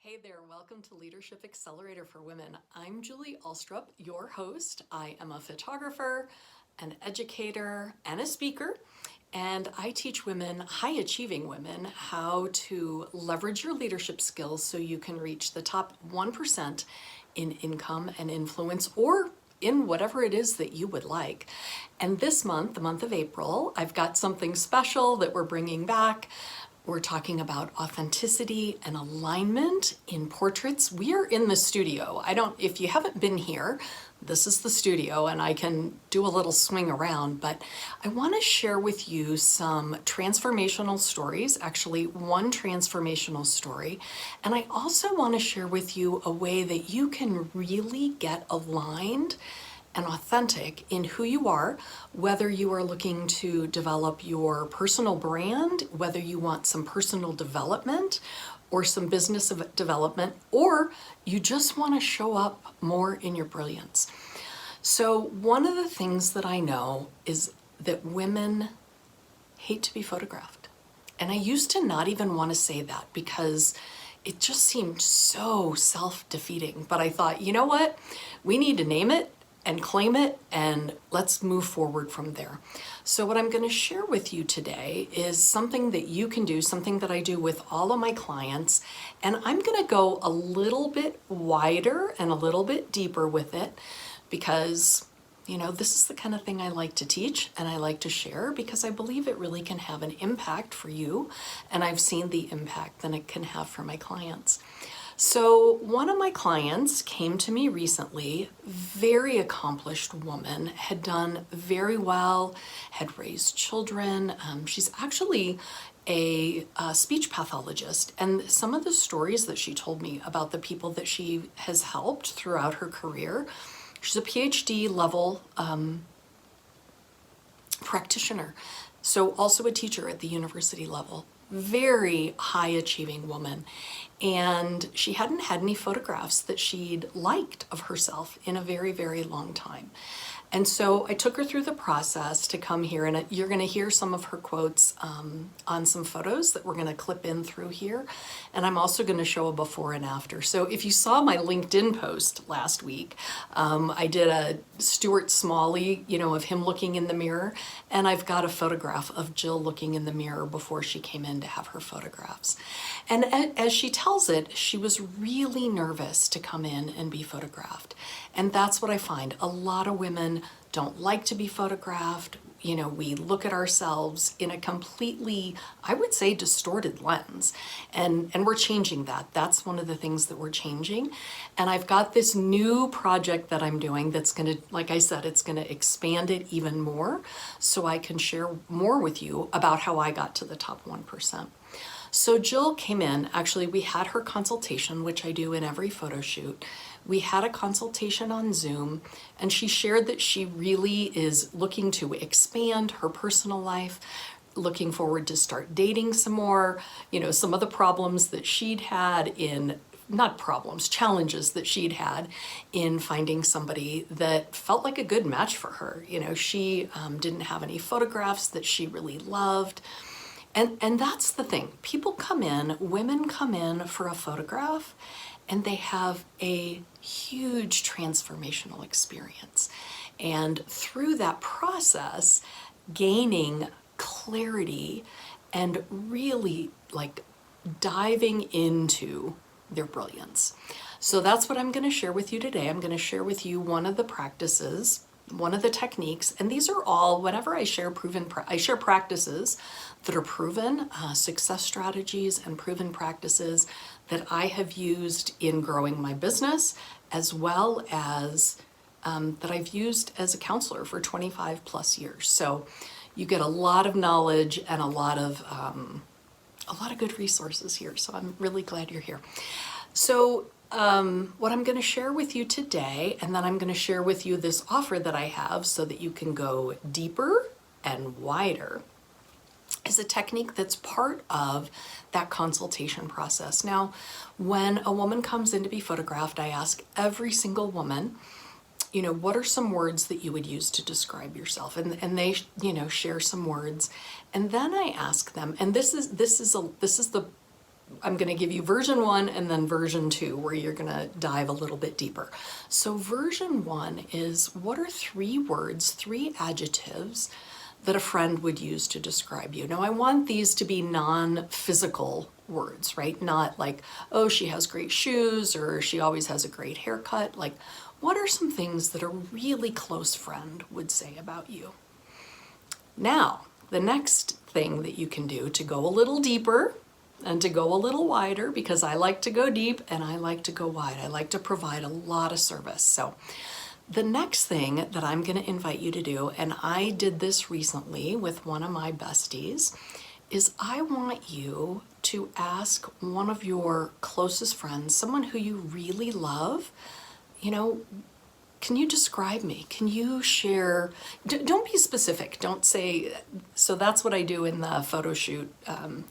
Hey there, welcome to Leadership Accelerator for Women. I'm Julie Ulstrup, your host. I am a photographer, an educator, and a speaker, and I teach women, high-achieving women, how to leverage your leadership skills so you can reach the top 1% in income and influence, or in whatever it is that you would like. And this month, the month of April, I've got something special that we're bringing back. We're talking about authenticity and alignment in portraits. We are in the studio. If you haven't been here, this is the studio and I can do a little swing around, but I want to share with you some transformational stories, actually one transformational story. And I also want to share with you a way that you can really get aligned and authentic in who you are, whether you are looking to develop your personal brand, whether you want some personal development or some business development, or you just want to show up more in your brilliance. So one of the things that I know is that women hate to be photographed. And I used to not even want to say that because it just seemed so self-defeating. But I thought, you know what? We need to name it and claim it, and let's move forward from there. So what I'm going to share with you today is something that you can do, something that I do with all of my clients, and I'm going to go a little bit wider and a little bit deeper with it because, you know, this is the kind of thing I like to teach and I like to share because I believe it really can have an impact for you, and I've seen the impact that it can have for my clients. So one of my clients came to me recently, very accomplished woman, had done very well, had raised children. She's actually a speech pathologist, and some of the stories that she told me about the people that she has helped throughout her career, she's a PhD level practitioner, so also a teacher at the university level. Very high achieving woman, and she hadn't had any photographs that she'd liked of herself in a very, very long time. And so I took her through the process to come here, and you're going to hear some of her quotes on some photos that we're going to clip in through here. And I'm also going to show a before and after. So if you saw my LinkedIn post last week, I did a Stuart Smalley, of him looking in the mirror. And I've got a photograph of Jill looking in the mirror before she came in to have her photographs. And as she tells it, she was really nervous to come in and be photographed. And that's what I find. A lot of women don't like to be photographed. We look at ourselves in a completely, I would say, distorted lens. And we're changing that. That's one of the things that we're changing. And I've got this new project that I'm doing that's going to, like I said, it's going to expand it even more so I can share more with you about how I got to the top 1%. So Jill came in, actually we had her consultation, which I do in every photo shoot. We had a consultation on Zoom, and she shared that she really is looking to expand her personal life, looking forward to start dating some more, some of the problems that she'd had challenges that she'd had in finding somebody that felt like a good match for her. She didn't have any photographs that she really loved. And that's the thing. Women come in for a photograph, and they have a huge transformational experience. And through that process, gaining clarity and really diving into their brilliance. So that's what I'm going to share with you today. I'm going to share with you one of the practices, one of the techniques, and these are all, whenever I share I share practices that are proven, success strategies and proven practices that I have used in growing my business, as well as that I've used as a counselor for 25 plus years. So you get a lot of knowledge and a lot of good resources here. So I'm really glad you're here. So what I'm going to share with you today, and then I'm going to share with you this offer that I have so that you can go deeper and wider, is a technique that's part of that consultation process. Now, when a woman comes in to be photographed, I ask every single woman, what are some words that you would use to describe yourself? And they, share some words. And then I ask them, and this is the I'm going to give you version 1 and then version 2, where you're going to dive a little bit deeper. So version 1 is, what are 3 words, 3 adjectives that a friend would use to describe you? Now, I want these to be non-physical words, right? Not like, oh, she has great shoes, or she always has a great haircut. Like, what are some things that a really close friend would say about you? Now, the next thing that you can do to go a little deeper and to go a little wider, because I like to go deep and I like to go wide. I like to provide a lot of service. So the next thing that I'm going to invite you to do, and I did this recently with one of my besties, is I want you to ask one of your closest friends, someone who you really love, can you describe me? Can you share? Don't be specific. Don't say, so that's what I do in the photo shoot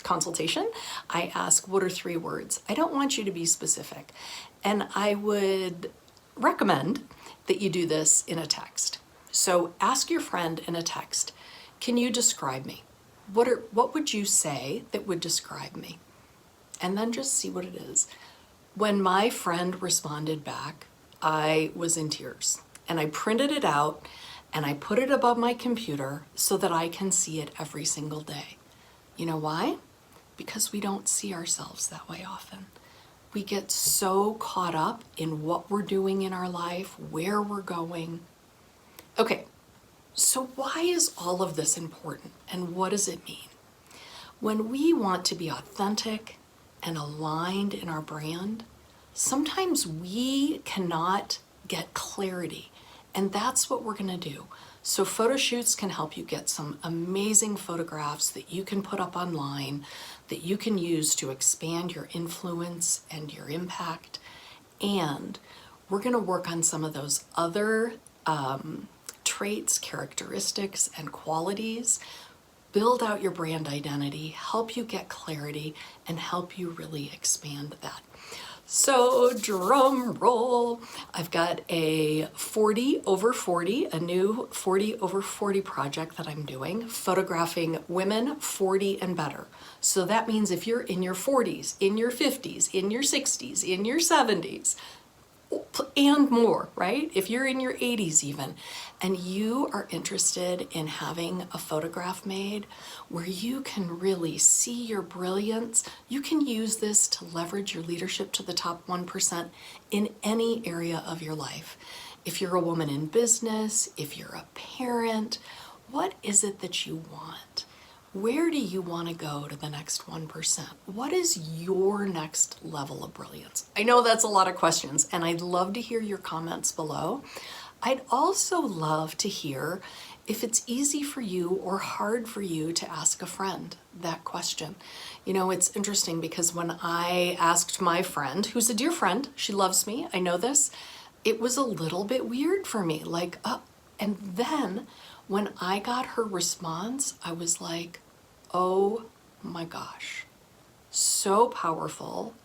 consultation. I ask, what are 3 words? I don't want you to be specific. And I would recommend that you do this in a text. So ask your friend in a text, can you describe me? What would you say that would describe me? And then just see what it is. When my friend responded back, I was in tears, and I printed it out and I put it above my computer so that I can see it every single day. You know why? Because we don't see ourselves that way often. We get so caught up in what we're doing in our life, where we're going. Okay, so why is all of this important, and what does it mean? When we want to be authentic and aligned in our brand, sometimes we cannot get clarity, and that's what we're going to do. So photo shoots can help you get some amazing photographs that you can put up online, that you can use to expand your influence and your impact. And we're going to work on some of those other traits, characteristics, and qualities, build out your brand identity, help you get clarity, and help you really expand that. So drum roll, I've got a 40 over 40, a new 40 over 40 project that I'm doing, photographing women 40 and better. So that means if you're in your 40s, in your 50s, in your 60s, in your 70s, and more, right? If you're in your 80s even, and you are interested in having a photograph made where you can really see your brilliance, you can use this to leverage your leadership to the top 1% in any area of your life. If you're a woman in business, if you're a parent, what is it that you want? Where do you want to go to the next 1%? What is your next level of brilliance? I know that's a lot of questions, and I'd love to hear your comments below. I'd also love to hear if it's easy for you or hard for you to ask a friend that question. You know, it's interesting because when I asked my friend, who's a dear friend, she loves me, I know this, it was a little bit weird for me. And then when I got her response, I was like, oh my gosh, so powerful.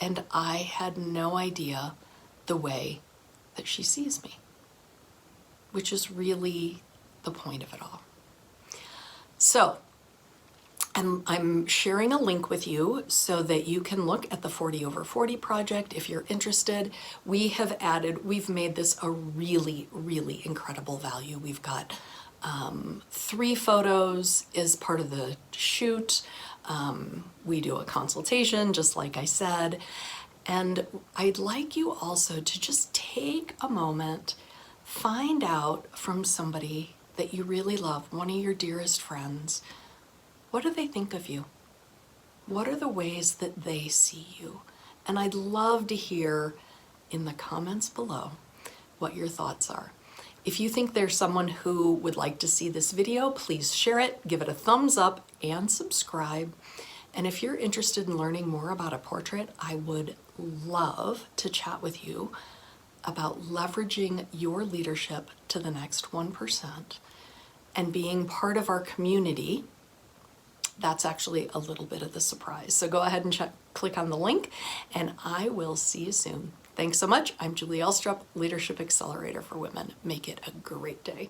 And I had no idea the way that she sees me, which is really the point of it all. So I'm sharing a link with you so that you can look at the 40 over 40 project if you're interested. We've made this a really, really incredible value. We've got 3 photos as part of the shoot. We do a consultation, just like I said. And I'd like you also to just take a moment, find out from somebody that you really love, one of your dearest friends, what do they think of you? What are the ways that they see you? And I'd love to hear in the comments below what your thoughts are. If you think there's someone who would like to see this video, please share it, give it a thumbs up, and subscribe. And if you're interested in learning more about a portrait, I would love to chat with you about leveraging your leadership to the next 1% and being part of our community. That's actually a little bit of the surprise. So go ahead and click on the link, and I will see you soon. Thanks so much. I'm Julie Ulstrup, Leadership Accelerator for Women. Make it a great day.